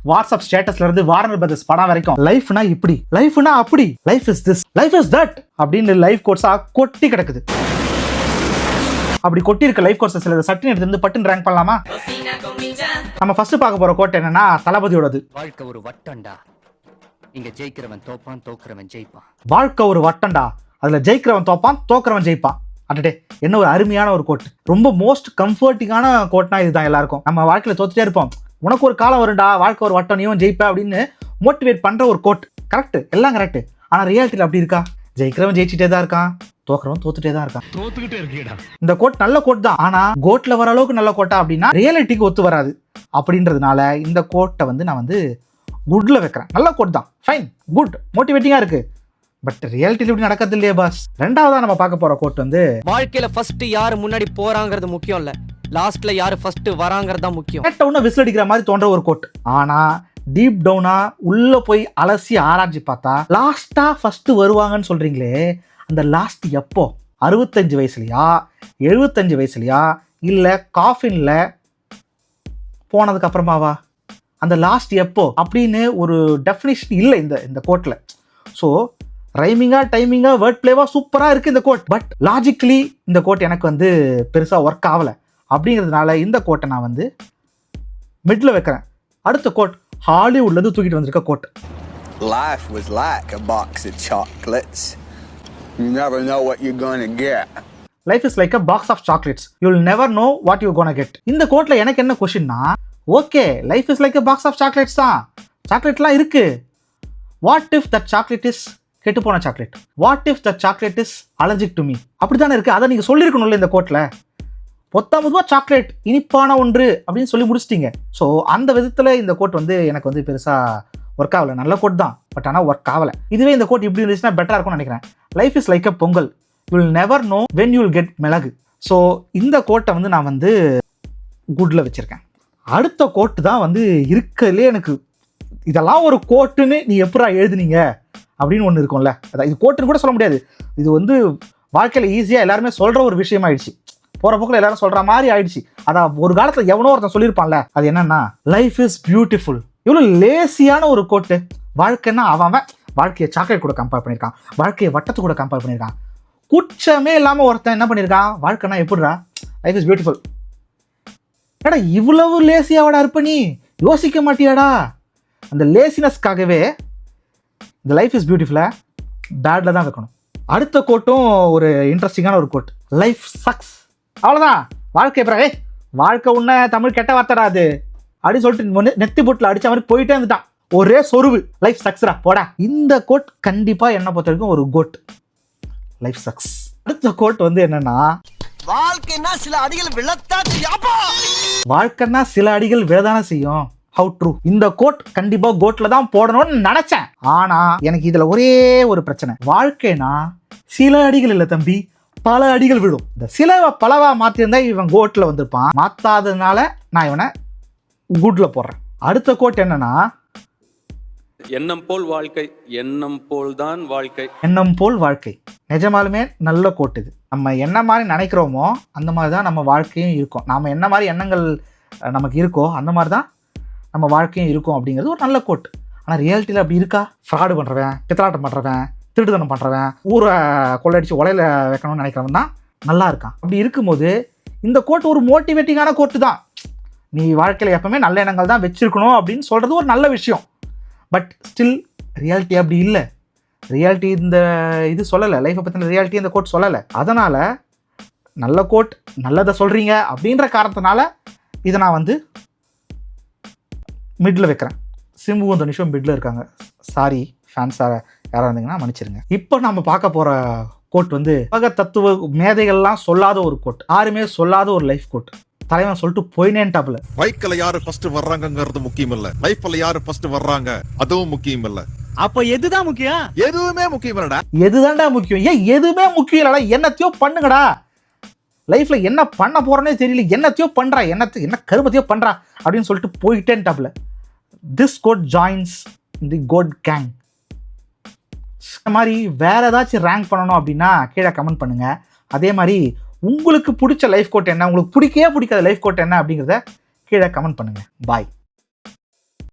WhatsApp ஸ்டேட்டஸ்ல இருந்து Warner brothers படம் வரைக்கும் லைஃப்னா இப்படி, லைஃப்னா அப்படி, life is this, life is that அப்படின்னு லைஃப் கோட்ஸா கொட்டி கிடக்குது. அப்படி கொட்டி இருக்க லைஃப் கோர்ஸ் சில சட்டின் எடுத்து பட்டுன்னு ரேங்க் பண்ணலாமா? நம்ம ஃபர்ஸ்ட் பார்க்க போற கோட் என்னன்னா தளபதியோடது. வாழ்க்கை ஒரு வட்டம்டா, இங்க ஜெயிக்கிறவன் தோப்பான், தோக்குறவன் ஜெயிப்பான். வாழ்க்கை ஒரு வட்டம்டா, அதுல ஜெயிக்கிறவன் தோப்பான், தோக்குறவன் ஜெயிப்பான். அடடே, என்ன ஒரு அருமையான ஒரு கோட். ரொம்ப மோஸ்ட் கம்ஃபர்டிங்கான கோட்னா இதுதான். எல்லாருக்கும் நம்ம வாழ்க்கையில தோத்துட்டே இருப்போம், உனக்கு ஒரு காலம் வரும்டா, வாழ்க்கை ஒரு வட்டம், நீயும் ஜெயிப்ப அப்படின்னு மோட்டிவேட் பண்ற ஒரு கோட். கரெக்ட், எல்லாம் கரெக்ட். ஆனா ரியாலிட்டியில் அப்படி இருக்கா? ஜெயிக்கிறவன் ஜெயிச்சுட்டே தான் இருக்கான், தோக்குறவன் தோத்துட்டே தான் இருக்கான். தோத்துக்கிட்டே இருக்கீடா. இந்த கோட் நல்ல கோட் தான், ஆனா கோட்ல வர அளவுக்கு நல்ல கோட்டா அப்படின்னா ரியாலிட்டிக்கு ஒத்து வராது. அப்படின்றதுனால இந்த கோட்டை நான் குட்ல வைக்கிறேன். நல்ல கோட் தான், ஃபைன், குட், மோட்டிவேட்டிங்கா இருக்கு. பட் ரியாலிட்டியில் இப்படி நடக்கிறது இல்லையே பாஸ். ரெண்டாவதா நம்ம பார்க்க போற கோட் வாழ்க்கையில ஃபர்ஸ்ட் யாரு முன்னாடி போறாங்கிறது முக்கியம் இல்ல, லாஸ்ட்ல யாரு ஃபர்ஸ்ட் வராங்கிறது தான் முக்கியம். கேட்ட உடனே விசில் அடிக்கிற மாதிரி தோன்ற ஒரு கோட். ஆனா டீப் டவுனா உள்ள போய் அலசி ஆராய்ச்சி பார்த்தா லாஸ்டா ஃபர்ஸ்ட் வருவாங்கன்னு சொல்றீங்களே, அந்த லாஸ்ட் எப்போ? 65 வயசுலையா, 75 வயசுலையா, இல்ல காஃபின்ல போனதுக்கு அப்புறமாவா? அந்த லாஸ்ட் எப்போ அப்படின்னு ஒரு டெஃபினிஷன் இல்லை இந்த கோட்ல. ஸோ ரைமிங்கா, டைமிங்கா, வேர்ட் பிளேவா சூப்பரா இருக்கு இந்த கோட். பட் லாஜிக்கலி இந்த கோட் எனக்கு பெருசா ஒர்க் ஆகல. அப்படிங்கிறதுனால இந்த கோட்டை நான் மிட்ல வைக்கிறேன். அடுத்த கோட் ஹாலிவுட்ல இருந்து தூக்கிட்டு வந்திருக்க code. Life was like a box of chocolates. You never know what you're gonna get. Life is like a box of chocolates. You'll never know what you're gonna get. இந்த கோட்ல எனக்கு என்ன கொஸ்டின்னா, okay life is like a box of chocolates தான், சாக்லேட்லாம் இருக்கு. What if that chocolate is கெட்டு போன சாக்லேட்? What if that chocolate is allergic to me? அப்படித்தானே இருக்கு. அதை நீங்க சொல்லியிருக்கணும்ல இந்த கோட்ல. பொத்தாமதுவா சாக்லேட் இனிப்பான ஒன்று அப்படின்னு சொல்லி முடிச்சிட்டீங்க. ஸோ அந்த விதத்தில் இந்த கோட் எனக்கு பெருசா ஒர்க் ஆகலை. நல்ல கோட் தான், பட் ஆனால் ஒர்க் ஆகலை. இதுவே இந்த கோட் இப்படி இருந்துச்சுன்னா பெட்டராக இருக்கும்னு நினைக்கிறேன். Life is like a Pongal, you will never know when you will get மிளகு. ஸோ இந்த கோட்டை நான் குட்ல வச்சிருக்கேன். அடுத்த கோட்டு தான் இருக்கலே எனக்கு இதெல்லாம் ஒரு கோட்டுன்னு நீ எப்படா எழுதுனீங்க அப்படின்னு ஒன்று இருக்கும்ல. அதான் இது கோட்டுன்னு கூட சொல்ல முடியாது. இது வாழ்க்கையில் ஈஸியாக எல்லாருமே சொல்கிற ஒரு விஷயம் ஆயிடுச்சு. போகிற போக்கில் எல்லாரும் சொல்கிற மாதிரி ஆயிடுச்சு. அதான் ஒரு காலத்தில் எவனோ ஒருத்தன் சொல்லியிருப்பான்ல, அது என்னன்னா லைஃப் இஸ் பியூட்டிஃபுல். இவ்வளோ லேசியான ஒரு கோட்டு. வாழ்க்கைன்னா அவன் வாழ்க்கையை சாக்லேட் கூட கம்பேர் பண்ணியிருக்கான், வாழ்க்கையை வட்டத்து கூட கம்பேர் பண்ணியிருக்கான். குற்றமே இல்லாமல் ஒருத்தன் என்ன பண்ணியிருக்கான், வாழ்க்கைனா எப்படிடா, லைஃப் இஸ் பியூட்டிஃபுல். ஏடா இவ்வளவு லேசியாவோட இருப்ப, நீ யோசிக்க மாட்டியாடா? அந்த லேசினஸ்க்காகவே இந்த லைஃப் இஸ் பியூட்டிஃபுல்லை பேட்ல தான் வைக்கணும். அடுத்த கோட்டும் ஒரு இன்ட்ரெஸ்டிங்கான ஒரு கோட். Life sucks. அவ்வளோதான், வாழ்க்கை பிறகு வாழ்க்கை உன்ன தமிழ் கெட்ட வார்த்தைடா அது அப்படின்னு சொல்லிட்டு நெத்தி போட்டில் அடிச்ச மாதிரி போயிட்டே இருந்துட்டான். ஒரே சொருவு, லைஃப் சக்ஸ்ரா போடா. இந்த கோட் கண்டிப்பா என்ன பொறுத்த வரைக்கும் ஒரு கோட், லைஃப் சக்ஸ். அடுத்த கோட் என்னன்னா, வாழ்க்கைன்னா சில அடிகள் வாழ்க்கைன்னா சில அடிகள் விழதானே செய்யும். How true. இந்த கோட் கண்டிப்பா கோட்ல தான் போடணும்னு நினைச்சேன். ஆனா எனக்கு இதுல ஒரே ஒரு பிரச்சனை. வாழ்க்கைனா சில அடிகள் இல்ல தம்பி, பல அடிகள் விழும். இந்த சிலவ பலவா மாத்திருந்தா இவன் கோட்ல வந்திருப்பான். மாத்தாததுனால நான் இவனை குட்ல போடுறேன். அடுத்த கோட் என்னன்னா, எண்ணம் போல் வாழ்க்கை, எண்ணம் போல் தான் வாழ்க்கை. எண்ணம் போல் வாழ்க்கை நிஜமாலுமே நல்ல கோட். இது நம்ம என்ன மாதிரி நினைக்கிறோமோ அந்த மாதிரி தான் நம்ம வாழ்க்கையும் இருக்கும். நாம என்ன மாதிரி எண்ணங்கள் நமக்கு இருக்கோ அந்த மாதிரி தான் நம்ம வாழ்க்கையும் இருக்கும் அப்படிங்கிறது ஒரு நல்ல கோட். ஆனால் ரியாலிட்டியில் அப்படி இருக்கா? ஃப்ராடு பண்ணுறவன், பித்தலாட்டம் பண்ணுறவன், திருட்டுத்தனம் பண்ணுறவன், ஊரை கொள்ளடிச்சு உலையில வைக்கணும்னு நினைக்கிறவன் தான் நல்லா இருக்கான். அப்படி இருக்கும்போது இந்த கோட் ஒரு மோட்டிவேட்டிங்கான கோட்டு தான். நீ வாழ்க்கையில் எப்பவுமே நல்ல எண்ணங்கள் தான் வச்சிருக்கணும் அப்படின்னு சொல்கிறது ஒரு நல்ல விஷயம். பட் ஸ்டில் ரியாலிட்டி அப்படி இல்லை. ரியாலிட்டி இந்த இது சொல்லலை, லைஃப்பை பற்றின ரியாலிட்டி இந்த கோட் சொல்லலை. அதனால் நல்ல கோட், நல்லதை சொல்கிறீங்க அப்படின்ற காரணத்தினால இதை நான் மிடில் வைக்கிறேன். சிம்புவும் தனுஷும் மிடில் இருக்காங்க. சாரி ஃபேன்ஸாக யாராக இருந்தீங்கன்னா மன்னிச்சிருங்க. இப்போ நம்ம பார்க்க போகிற கோட் உலக தத்துவ மேதைகள்லாம் சொல்லாத ஒரு கோட், யாருமே சொல்லாத ஒரு லைஃப் கோட். தலைவன் சொல்லிட்டு போயினேன்டாப்ல. பைக்ல யாரு ஃபர்ஸ்ட் வர்றாங்கங்கிறது முக்கியம் இல்ல, லைஃப்ல யாரு ஃபர்ஸ்ட் வர்றாங்க அதுவும் முக்கியம் இல்ல. அப்ப எதுதான் முக்கியம்? எதுவுமே முக்கியம் இல்லடா. எதுதான்டா முக்கியம்? ஏன் எதுவுமே முக்கியம் இல்லடா? என்னத்தையோ பண்ணுங்கடா. லைஃப்ல என்ன பண்ண போறேன்னே தெரியல, என்னத்தையோ பண்றா, என்ன கருமத்தையோ பண்றா அப்படின்னு சொல்லிட்டு போயிட்டேன்டாப்ல. This code joins the code gang. இந்த மாதிரி வேற ஏதாச்சும் ரேங்க் பண்ணணும் அப்படின்னா கீழே கமெண்ட் பண்ணுங்க. அதே மாதிரி உங்களுக்கு பிடிச்ச லைஃப் கோட் என்ன, உங்களுக்கு பிடிக்காத லைஃப் கோட் என்ன அப்படிங்கிறத கீழே கமெண்ட் பண்ணுங்க. பாய்.